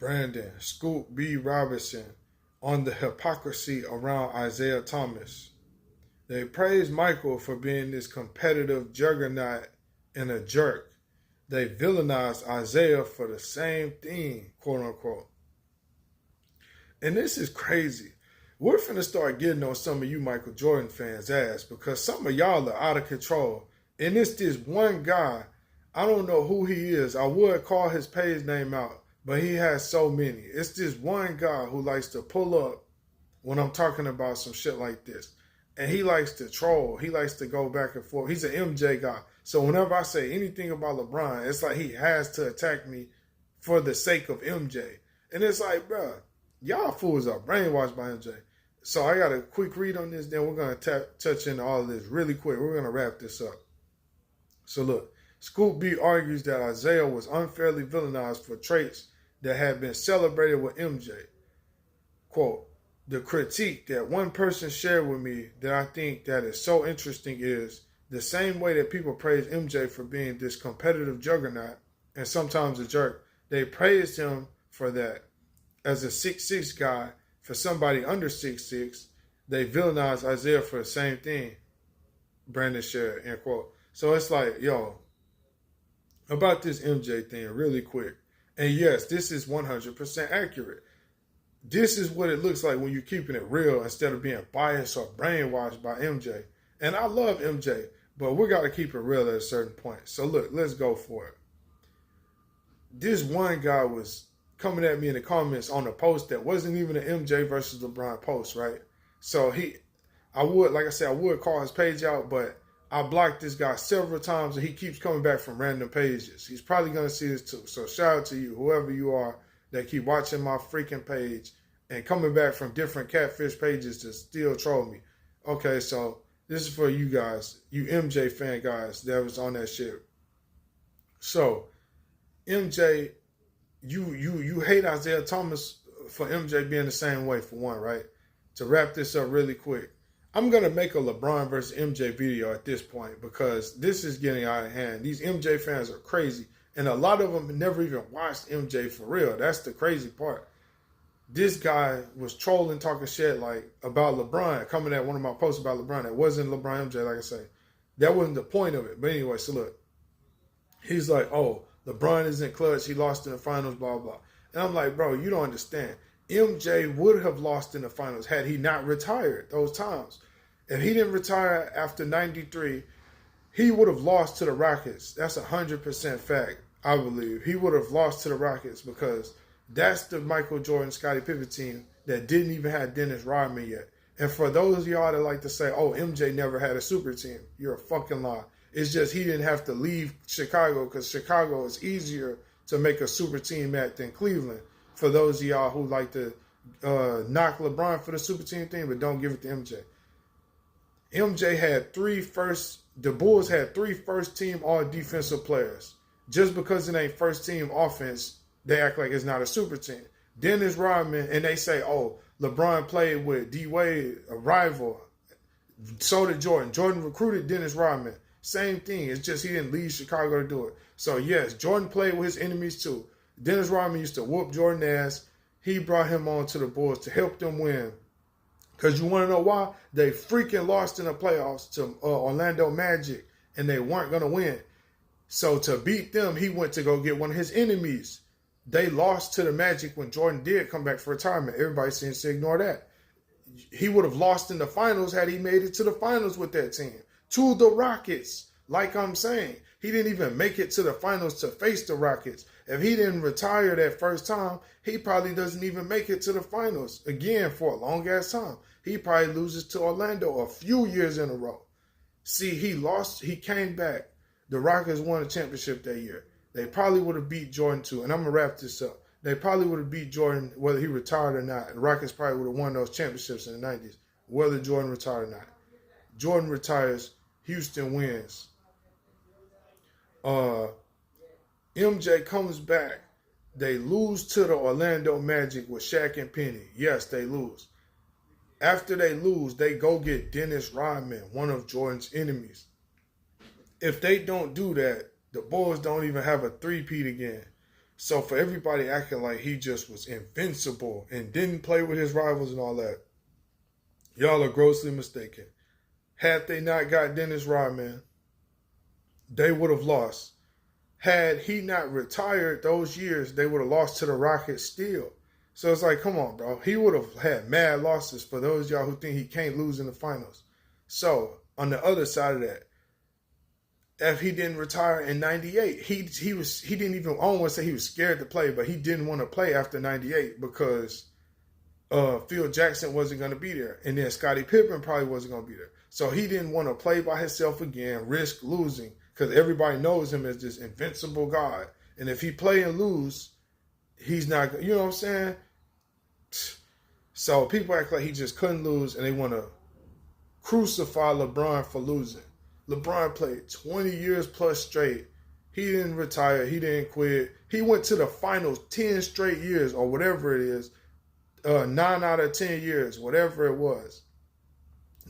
Brandon, Scoop B. Robinson on the hypocrisy around Isiah Thomas. They praise Michael for being this competitive juggernaut and a jerk. They villainize Isiah for the same thing, quote unquote. And this is crazy. We're finna start getting on some of you Michael Jordan fans' ass because some of y'all are out of control. And it's this one guy, I don't know who he is. I would call his page name out, but he has so many. It's this one guy who likes to pull up when I'm talking about some shit like this. And he likes to troll. He likes to go back and forth. He's an MJ guy. So whenever I say anything about LeBron, it's like he has to attack me for the sake of MJ. And it's like, bruh, y'all fools are brainwashed by MJ. So I got a quick read on this. Then we're going to touch into all of this really quick. We're going to wrap this up. So look, Scoop B argues that Isiah was unfairly villainized for traits that had been celebrated with MJ. Quote, the critique that one person shared with me that I think that is so interesting is the same way that people praise MJ for being this competitive juggernaut and sometimes a jerk, they praised him for that. As a 6'6" guy, for somebody under 6'6", they villainized Isiah for the same thing, Brandon shared, end quote. So it's like, yo, about this MJ thing really quick. And yes, this is 100% accurate. This is what it looks like when you're keeping it real instead of being biased or brainwashed by MJ. And I love MJ, but we got to keep it real at a certain point. So look, let's go for it. This one guy was coming at me in the comments on a post that wasn't even an MJ versus LeBron post, right? So I would call his page out, but I blocked this guy several times and he keeps coming back from random pages. He's probably going to see this too. So shout out to you, whoever you are, that keep watching my freaking page and coming back from different catfish pages to still troll me. Okay, so this is for you guys, you MJ fan guys that was on that shit. So, MJ, you hate Isiah Thomas for MJ being the same way, for one, right? To wrap this up really quick, I'm going to make a LeBron versus MJ video at this point because this is getting out of hand. These MJ fans are crazy. And a lot of them never even watched MJ for real. That's the crazy part. This guy was trolling, talking shit like about LeBron, coming at one of my posts about LeBron. That wasn't LeBron MJ, like I say. That wasn't the point of it. But anyway, so look. He's like, oh, LeBron isn't clutch. He lost in the finals, blah, blah. And I'm like, bro, you don't understand. MJ would have lost in the finals had he not retired those times. If he didn't retire after 93, he would have lost to the Rockets. That's 100% fact, I believe. He would have lost to the Rockets because that's the Michael Jordan, Scottie Pippen team that didn't even have Dennis Rodman yet. And for those of y'all that like to say, oh, MJ never had a super team, you're a fucking lie. It's just he didn't have to leave Chicago because Chicago is easier to make a super team at than Cleveland. For those of y'all who like to knock LeBron for the super team thing, but don't give it to MJ. MJ had the Bulls had 3 first-team all-defensive players. Just because it ain't first-team offense, they act like it's not a super team. Dennis Rodman, and they say, oh, LeBron played with D-Wade, a rival. So did Jordan. Jordan recruited Dennis Rodman. Same thing. It's just he didn't leave Chicago to do it. So, yes, Jordan played with his enemies, too. Dennis Rodman used to whoop Jordan's ass. He brought him on to the Bulls to help them win. Because you want to know why? They freaking lost in the playoffs to Orlando Magic, and they weren't going to win. So to beat them, he went to go get one of his enemies. They lost to the Magic when Jordan did come back for retirement. Everybody seems to ignore that. He would have lost in the finals had he made it to the finals with that team. To the Rockets, like I'm saying. He didn't even make it to the finals to face the Rockets. If he didn't retire that first time, he probably doesn't even make it to the finals again for a long-ass time. He probably loses to Orlando a few years in a row. See, he lost. He came back. The Rockets won a championship that year. They probably would have beat Jordan too. And I'm going to wrap this up. They probably would have beat Jordan whether he retired or not. The Rockets probably would have won those championships in the 90s, whether Jordan retired or not. Jordan retires. Houston wins. MJ comes back. They lose to the Orlando Magic with Shaq and Penny. Yes, they lose. After they lose, they go get Dennis Rodman, one of Jordan's enemies. If they don't do that, the Bulls don't even have a three-peat again. So for everybody acting like he just was invincible and didn't play with his rivals and all that, y'all are grossly mistaken. Had they not got Dennis Rodman, they would have lost. Had he not retired those years, they would have lost to the Rockets still. So it's like, come on, bro. He would have had mad losses for those y'all who think he can't lose in the finals. So on the other side of that, if he didn't retire in 98, he didn't even, I don't want to say he was scared to play, but he didn't want to play after 98 because Phil Jackson wasn't going to be there. And then Scottie Pippen probably wasn't going to be there. So he didn't want to play by himself again, risk losing, because everybody knows him as this invincible God. And if he play and lose, he's not, you know what I'm saying? So people act like he just couldn't lose, and they want to crucify LeBron for losing. LeBron played 20 years plus straight. He didn't retire. He didn't quit. He went to the finals 10 straight years or whatever it is. 9 out of 10 years, whatever it was.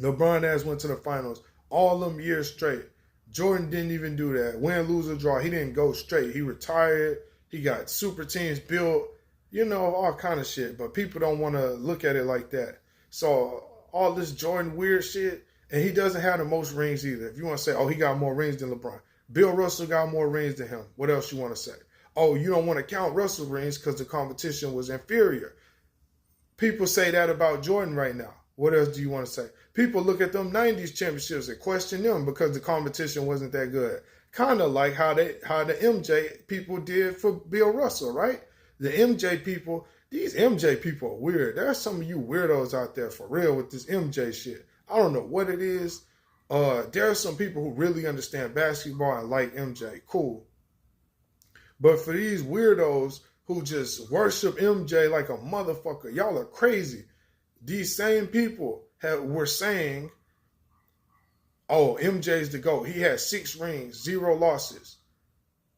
LeBron ass went to the finals all them years straight. Jordan didn't even do that. Win, lose, or draw. He didn't go straight. He retired. He got super teams built. You know, all kind of shit. But people don't want to look at it like that. So all this Jordan weird shit, and he doesn't have the most rings either. If you want to say, oh, he got more rings than LeBron. Bill Russell got more rings than him. What else you want to say? Oh, you don't want to count Russell rings because the competition was inferior. People say that about Jordan right now. What else do you want to say? People look at them 90s championships and question them because the competition wasn't that good. Kind of like how the MJ people did for Bill Russell, right? The MJ people, these MJ people are weird. There are some of you weirdos out there for real with this MJ shit. I don't know what it is. There are some people who really understand basketball and like MJ. Cool. But for these weirdos who just worship MJ like a motherfucker, y'all are crazy. These same people were saying, oh, MJ's the GOAT. He had 6 rings, 0 losses.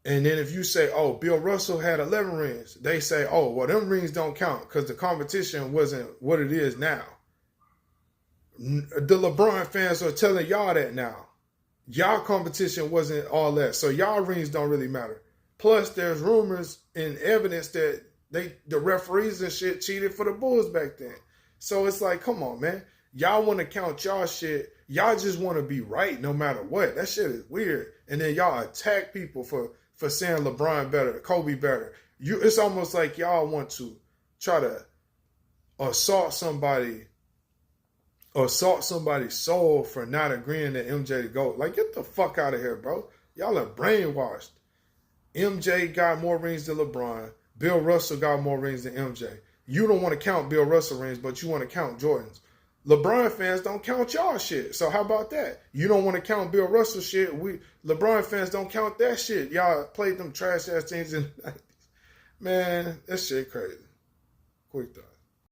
And then if you say, oh, Bill Russell had 11 rings, they say, oh, well, them rings don't count because the competition wasn't what it is now. The LeBron fans are telling y'all that now. Y'all competition wasn't all that. So y'all rings don't really matter. Plus, there's rumors and evidence that the referees and shit cheated for the Bulls back then. So it's like, come on, man. Y'all want to count y'all shit. Y'all just want to be right no matter what. That shit is weird. And then y'all attack people for saying LeBron better, Kobe better. It's almost like y'all want to try to assault somebody's soul for not agreeing that MJ the GOAT. Like, get the fuck out of here, bro. Y'all are brainwashed. MJ got more rings than LeBron. Bill Russell got more rings than MJ. You don't want to count Bill Russell rings, but you want to count Jordan's. LeBron fans don't count y'all shit. So how about that? You don't want to count Bill Russell shit. LeBron fans don't count that shit. Y'all played them trash ass teams in the 90s. Man, that shit crazy. Quick thought.